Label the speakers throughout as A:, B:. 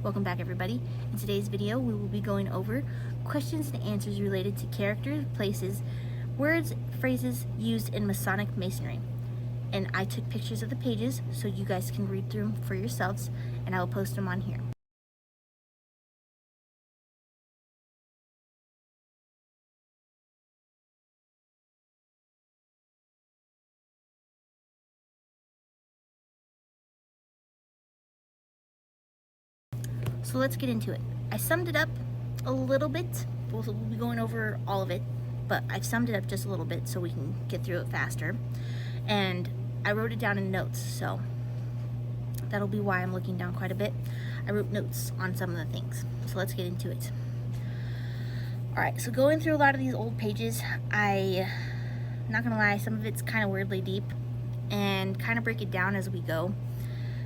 A: Welcome back, everybody. In today's video, we will be going over questions and answers related to characters, places, words, phrases used in Masonic Masonry. And I took pictures of the pages so you guys can read through them for yourselves, and I will post them on here. So let's get into it. I summed it up a little bit. We'll be going over all of it, but I've summed it up just a little bit so we can get through it faster. And I wrote it down in notes, so that'll be why I'm looking down quite a bit. I wrote notes on some of the things, so let's get into it. Alright, so going through a lot of these old pages, I'm not gonna lie, some of it's kind of weirdly deep, and kind of break it down as we go,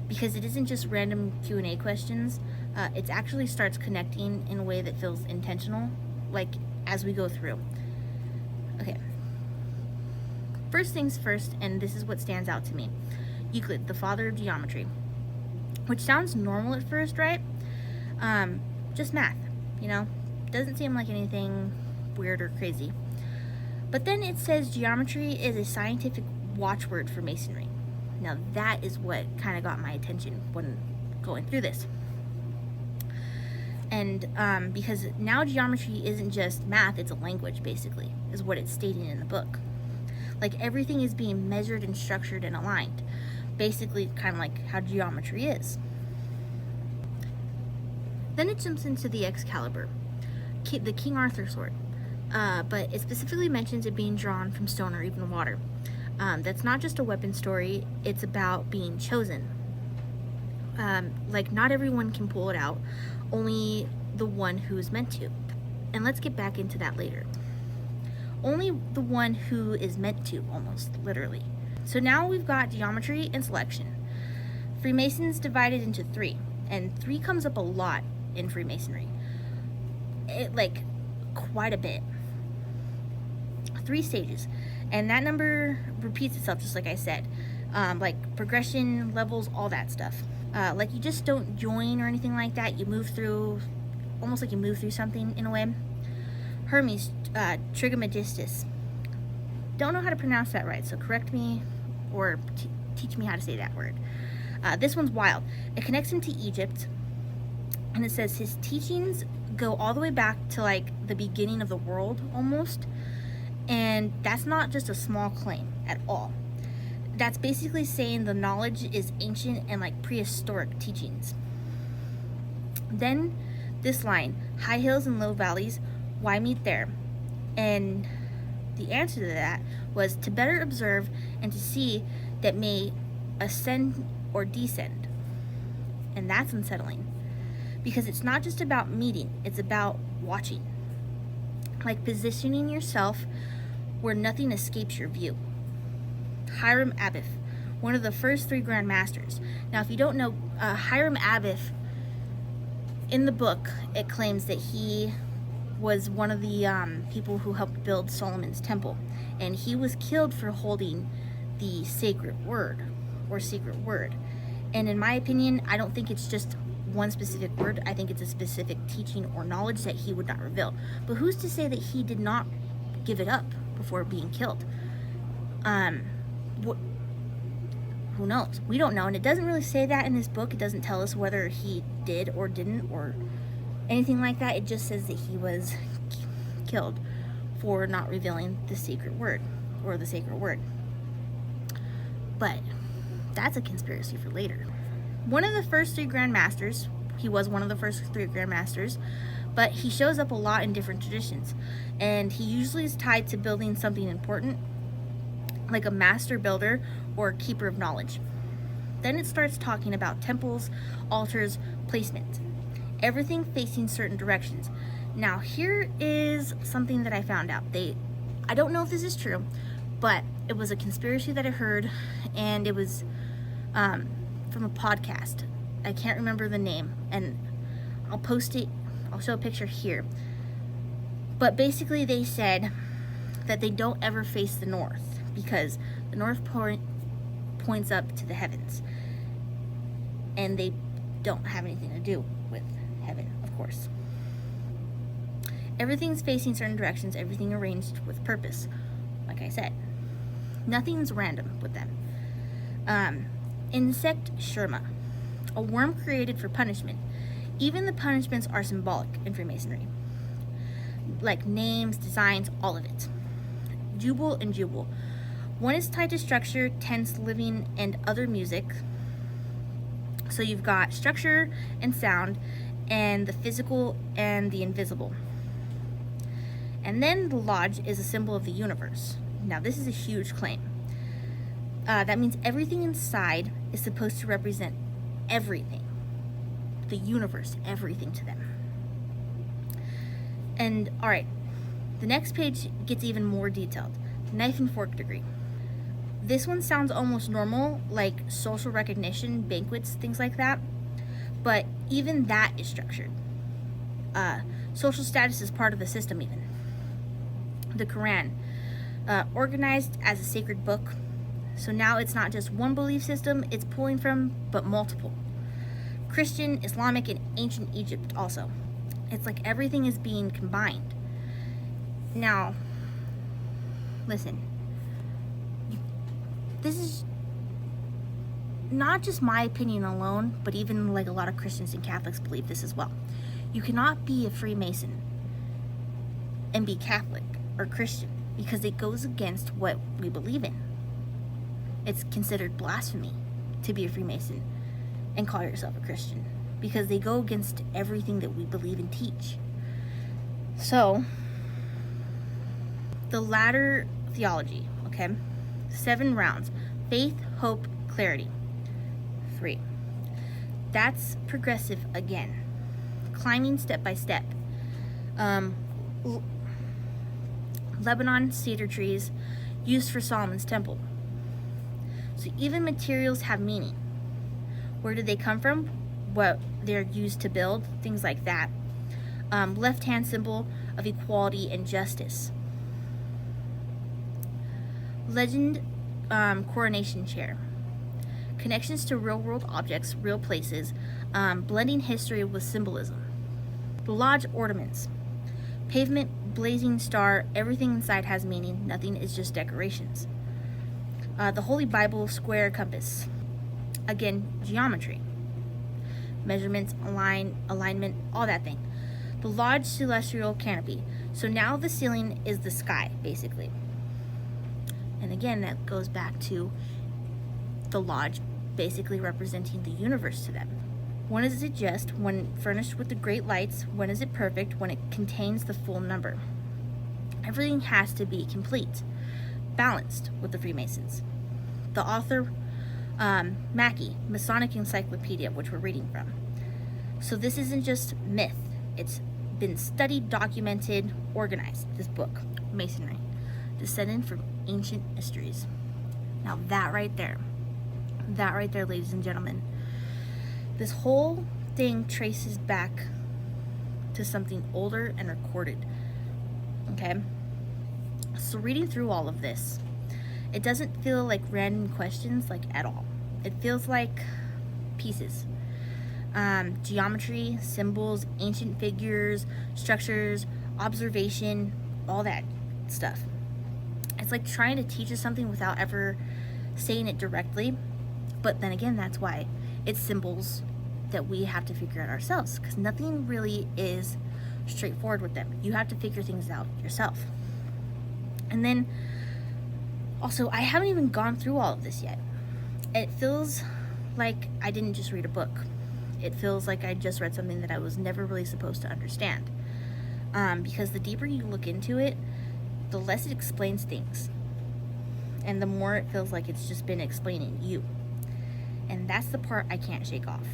A: because it isn't just random Q&A questions. It actually starts connecting in a way that feels intentional, like as we go through. Okay. First things first, and this is what stands out to me. Euclid, the father of geometry. Which sounds normal at first, right? Just math, you know? Doesn't seem like anything weird or crazy. But then it says geometry is a scientific watchword for Masonry. Now that is what kind of got my attention when going through this. And because now geometry isn't just math, it's a language, basically, is what it's stating in the book. Like everything is being measured and structured and aligned. Basically, kind of like how geometry is. Then it jumps into the Excalibur, the King Arthur sword. But it specifically mentions it being drawn from stone or even water. That's not just a weapon story, it's about being chosen. Like not everyone can pull it out, only the one who is meant to. And let's get back into that later. Only the one who is meant to, almost, literally. So now we've got geometry and selection. Freemasons divided into three, and three comes up a lot in Freemasonry. Like, quite a bit. 3 stages, and that number repeats itself, just like I said. Like progression, levels, all that stuff. Like you just don't join or anything like that. You move through, almost like you move through something in a way. Hermes, Trigomagistus. Don't know how to pronounce that right, so correct me or teach me how to say that word. This one's wild. It connects him to Egypt, and it says his teachings go all the way back to like the beginning of the world almost. And that's not just a small claim at all. That's basically saying the knowledge is ancient and like prehistoric teachings. Then this line, high hills and low valleys, why meet there? And the answer to that was to better observe and to see that may ascend or descend. And that's unsettling, because it's not just about meeting, it's about watching. Like positioning yourself where nothing escapes your view. Hiram Abiff, one of the first 3 Grand Masters. Now, if you don't know, Hiram Abiff, in the book, it claims that he was one of the people who helped build Solomon's temple. And he was killed for holding the sacred word, or secret word. And in my opinion, I don't think it's just one specific word. I think it's a specific teaching or knowledge that he would not reveal. But who's to say that he did not give it up before being killed? Who knows? We don't know, and it doesn't really say that in this book. It doesn't tell us whether he did or didn't or anything like that. It just says that he was killed for not revealing the secret word or the sacred word. But that's a conspiracy for later. One of the first 3 Grand Masters, he was one of the first 3 Grand Masters, but he shows up a lot in different traditions, and he usually is tied to building something important, like a master builder or keeper of knowledge. Then it starts talking about temples, altars, placement, everything facing certain directions. Now here is something that I found out. I don't know if this is true, but it was a conspiracy that I heard, and it was from a podcast. I can't remember the name, and I'll post it. I'll show a picture here. But basically they said that they don't ever face the north, because the north points up to the heavens, and they don't have anything to do with heaven, of course. Everything's facing certain directions, everything arranged with purpose, like I said. Nothing's random with them. Insect Sherma, a worm created for punishment. Even the punishments are symbolic in Freemasonry. Like names, designs, all of it. Jubal and Jubal. One is tied to structure, tense, living, and other music. So you've got structure and sound, and the physical and the invisible. And then the lodge is a symbol of the universe. Now this is a huge claim. That means everything inside is supposed to represent everything. The universe, everything to them. And alright, the next page gets even more detailed. Knife and fork degree. This one sounds almost normal, like social recognition, banquets, things like that. But even that is structured. Social status is part of the system even. The Quran, organized as a sacred book. So now it's not just one belief system it's pulling from, but multiple. Christian, Islamic, and ancient Egypt also. It's like everything is being combined. Now, listen. This is not just my opinion alone, but even like a lot of Christians and Catholics believe this as well. You cannot be a Freemason and be Catholic or Christian because it goes against what we believe in. It's considered blasphemy to be a Freemason and call yourself a Christian because they go against everything that we believe and teach. So, the ladder theology, okay? 7 rounds. Faith, hope, clarity. 3. That's progressive again. Climbing step by step. Lebanon cedar trees used for Solomon's temple. So even materials have meaning. Where did they come from? What they're used to build, things like that. Left hand symbol of equality and justice. Legend, coronation chair. Connections to real world objects, real places, blending history with symbolism. The lodge ornaments. Pavement, blazing star, everything inside has meaning, nothing is just decorations. The Holy Bible, square compass. Again, geometry. Measurements, alignment, all that thing. The lodge celestial canopy. So now the ceiling is the sky, basically. And again, that goes back to the lodge basically representing the universe to them. When is it just? When furnished with the great lights. When is it perfect? When it contains the full number. Everything has to be complete, balanced with the Freemasons. The author, Mackey, Masonic Encyclopedia, which we're reading from. So this isn't just myth. It's been studied, documented, organized, this book, Masonry, descended from ancient histories. Now that right there, ladies and gentlemen, this whole thing traces back to something older and recorded, okay? So reading through all of this, it doesn't feel like random questions, like at all. It feels like pieces. Geometry, symbols, ancient figures, structures, observation, all that stuff. It's like trying to teach us something without ever saying it directly. But then again, that's why it's symbols that we have to figure out ourselves, because nothing really is straightforward with them. You have to figure things out yourself. And then also, I haven't even gone through all of this yet. It feels like I didn't just read a book. It feels like I just read something that I was never really supposed to understand. Because the deeper you look into it, the less it explains things. And the more it feels like it's just been explaining you. And that's the part I can't shake off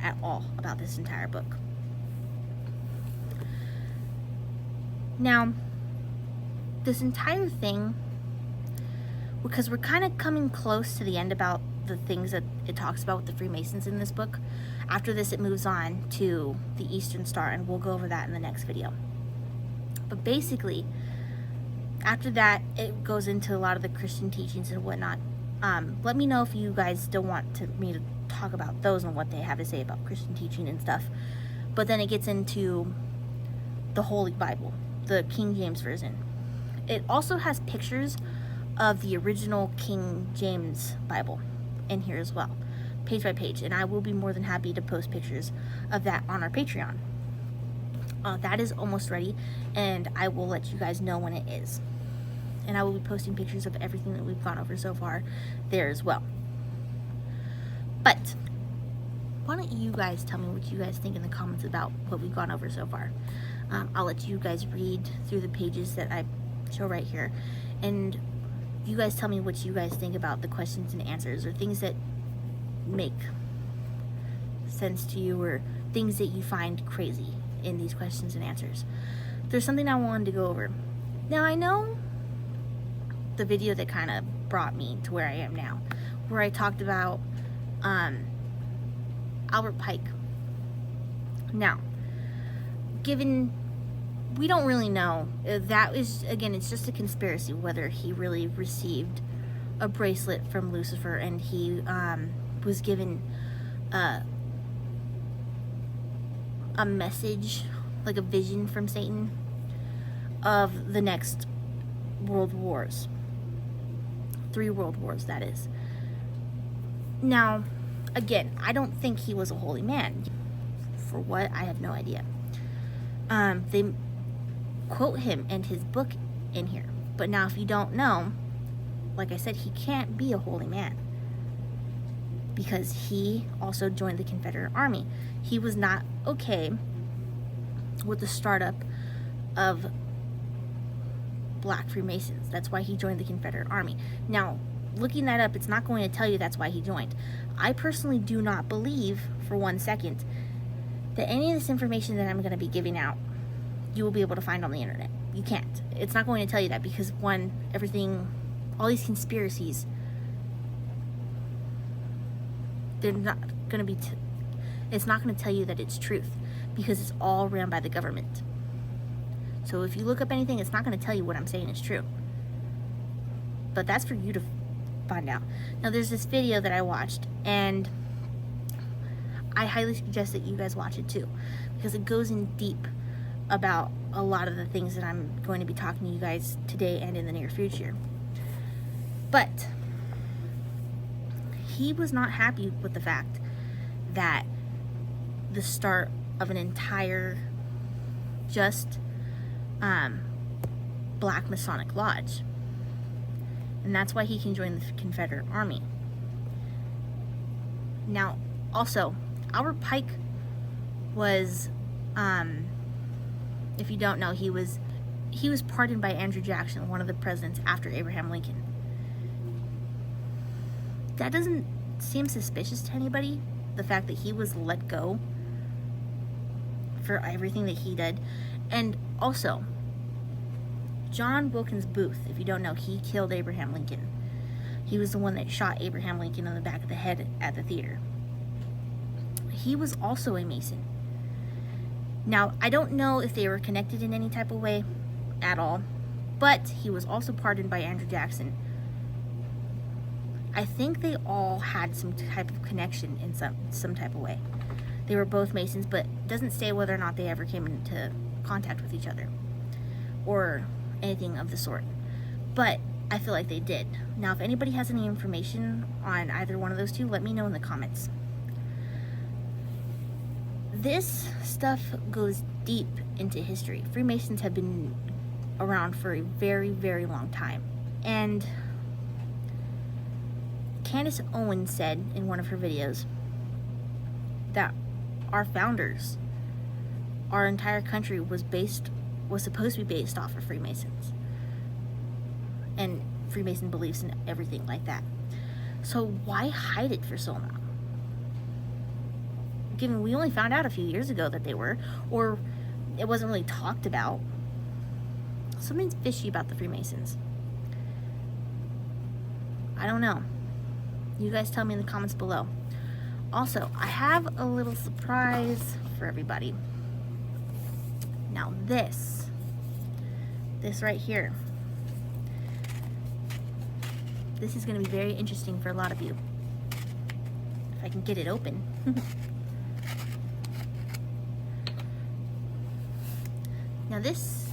A: at all about this entire book. Now, this entire thing, because we're kind of coming close to the end about the things that it talks about with the Freemasons in this book. After this, it moves on to the Eastern Star, and we'll go over that in the next video. But basically, after that, it goes into a lot of the Christian teachings and whatnot. Let me know if you guys still want me to talk about those and what they have to say about Christian teaching and stuff. But then it gets into the Holy Bible, the King James Version. It also has pictures of the original King James Bible in here as well, page by page, and I will be more than happy to post pictures of that on our Patreon. That is almost ready, and I will let you guys know when it is. And I will be posting pictures of everything that we've gone over so far there as well. But why don't you guys tell me what you guys think in the comments about what we've gone over so far. I'll let you guys read through the pages that I show right here, and you guys tell me what you guys think about the questions and answers, or things that make sense to you, or things that you find crazy in these questions and answers. There's something I wanted to go over. Now, I know the video that kind of brought me to where I am now, where I talked about Albert Pike. Now, given we don't really know, that is, again, it's just a conspiracy whether he really received a bracelet from Lucifer and he was given a message, like a vision from Satan of the next world wars. 3 world wars, that is. Now, again, I don't think he was a holy man. For what? I have no idea. They quote him and his book in here. But now, if you don't know, like I said, he can't be a holy man, because he also joined the Confederate Army. He was not okay with the startup of Black Freemasons. That's why he joined the Confederate Army. Now, looking that up, it's not going to tell you that's why he joined. I personally do not believe for 1 second that any of this information that I'm going to be giving out, you will be able to find on the internet. You can't. It's not going to tell you that, because one, everything, all these conspiracies, they're not going to be, it's not going to tell you that it's truth, because it's all ran by the government. So if you look up anything, it's not going to tell you what I'm saying is true. But that's for you to find out. Now, there's this video that I watched, and I highly suggest that you guys watch it too, because it goes in deep about a lot of the things that I'm going to be talking to you guys today and in the near future. But he was not happy with the fact that the start of an entire just Black Masonic Lodge, and that's why he can join the Confederate Army. Now, also, Albert Pike was, if you don't know, he was pardoned by Andrew Jackson, one of the presidents after Abraham Lincoln. That doesn't seem suspicious to anybody, the fact that he was let go for everything that he did. And also, John Wilkes Booth, if you don't know, he killed Abraham Lincoln. He was the one that shot Abraham Lincoln in the back of the head at the theater. He was also a Mason. Now, I don't know if they were connected in any type of way at all, but he was also pardoned by Andrew Jackson. I think they all had some type of connection in some type of way. They were both Masons, but it doesn't say whether or not they ever came into contact with each other or anything of the sort. But I feel like they did. Now, if anybody has any information on either one of those two, let me know in the comments. This stuff goes deep into history. Freemasons have been around for a very, very long time. And Candace Owens said in one of her videos that our founders, our entire country was supposed to be based off of Freemasons and Freemason beliefs and everything like that. So why hide it for so long? Given we only found out a few years ago that they were, or it wasn't really talked about. Something's fishy about the Freemasons. I don't know. You guys tell me in the comments below. Also, I have a little surprise for everybody. Now this right here, this is going to be very interesting for a lot of you. If I can get it open. Now this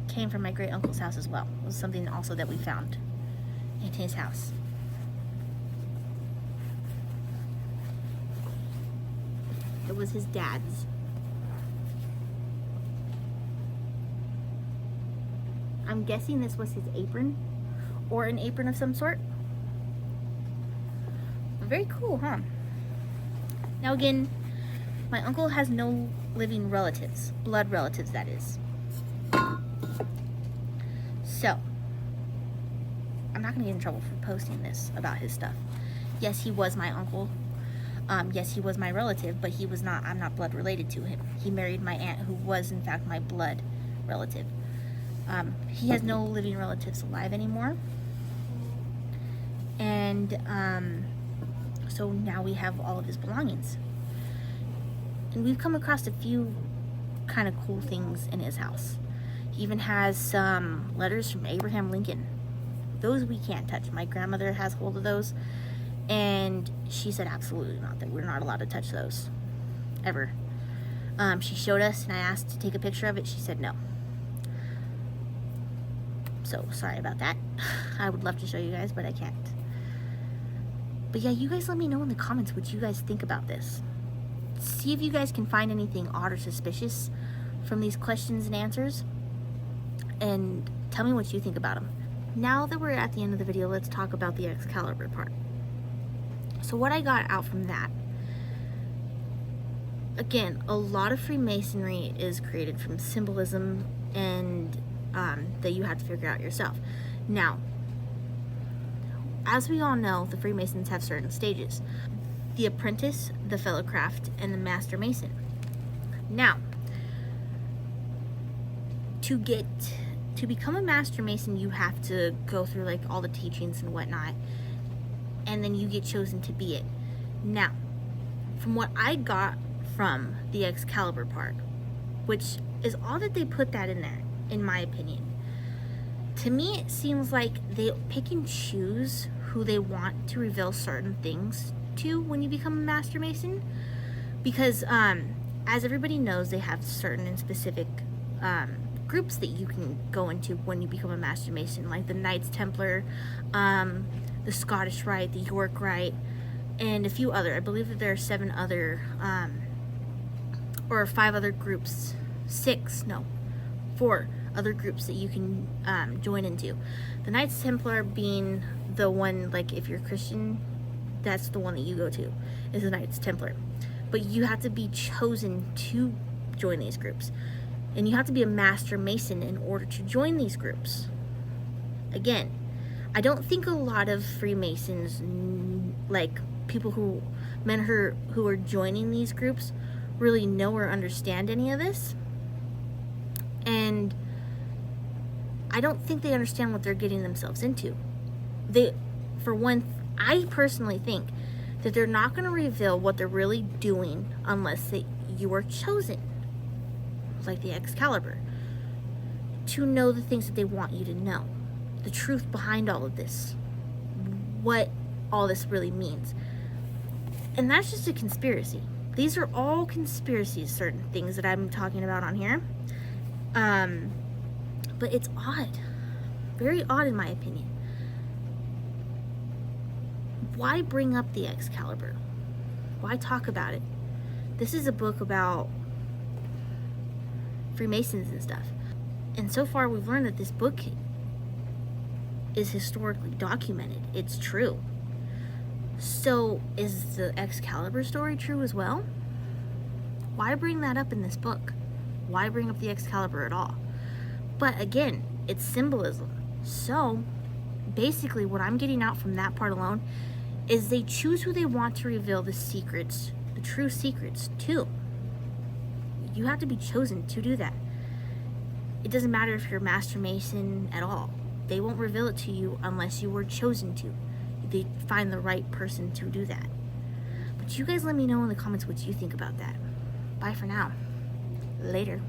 A: came from my great uncle's house as well. It was something also that we found in his house. It was his dad's. I'm guessing this was his apron, or an apron of some sort. Very cool, huh? Now again, my uncle has no living relatives, blood relatives that is. So, I'm not gonna get in trouble for posting this about his stuff. Yes, he was my uncle. Yes, he was my relative, but I'm not blood related to him. He married my aunt, who was in fact my blood relative. He has no living relatives alive anymore. And so now we have all of his belongings. And we've come across a few kind of cool things in his house. He even has some letters from Abraham Lincoln. Those we can't touch. My grandmother has hold of those, and she said absolutely not, that we're not allowed to touch those ever. She showed us, and I asked to take a picture of it. She said no. So sorry about that. I would love to show you guys, but I can't. But yeah, you guys let me know in the comments what you guys think about this. See if you guys can find anything odd or suspicious from these questions and answers, and tell me what you think about them. Now that we're at the end of the video, let's talk about the Excalibur part. So what I got out from that, again, a lot of Freemasonry is created from symbolism and that you have to figure out yourself. Now, as we all know, the Freemasons have certain stages: the apprentice, the fellow craft, and the master mason. Now, to become a master mason, you have to go through like all the teachings and whatnot, and then you get chosen to be it. Now, from what I got from the Excalibur part, which is odd that they put that in there, in my opinion. To me, it seems like they pick and choose who they want to reveal certain things to when you become a master mason, because as everybody knows, they have certain and specific groups that you can go into when you become a master mason, like the Knights Templar, the Scottish Rite, the York Rite, and a few other. I believe that there are 7 other or 5 other groups, 4 other groups that you can join into. The Knights Templar being the one, like if you're Christian, that's the one that you go to, is the Knights Templar. But you have to be chosen to join these groups, and you have to be a master mason in order to join these groups. Again, I don't think a lot of Freemasons, like people who are joining these groups, really know or understand any of this. And I don't think they understand what they're getting themselves into. For one, I personally think that they're not going to reveal what they're really doing unless you are chosen, like the Excalibur, to know the things that they want you to know, the truth behind all of this, what all this really means. And that's just a conspiracy. These are all conspiracies, certain things that I'm talking about on here. But it's odd. Very odd in my opinion. Why bring up the Excalibur? Why talk about it? This is a book about Freemasons and stuff. And so far we've learned that this book is historically documented. It's true. So is the Excalibur story true as well? Why bring that up in this book? Why bring up the Excalibur at all? But again, it's symbolism. So basically what I'm getting out from that part alone is they choose who they want to reveal the secrets, the true secrets to. You have to be chosen to do that. It doesn't matter if you're a master mason at all. They won't reveal it to you unless you were chosen to. They find the right person to do that. But you guys let me know in the comments what you think about that. Bye for now. Later.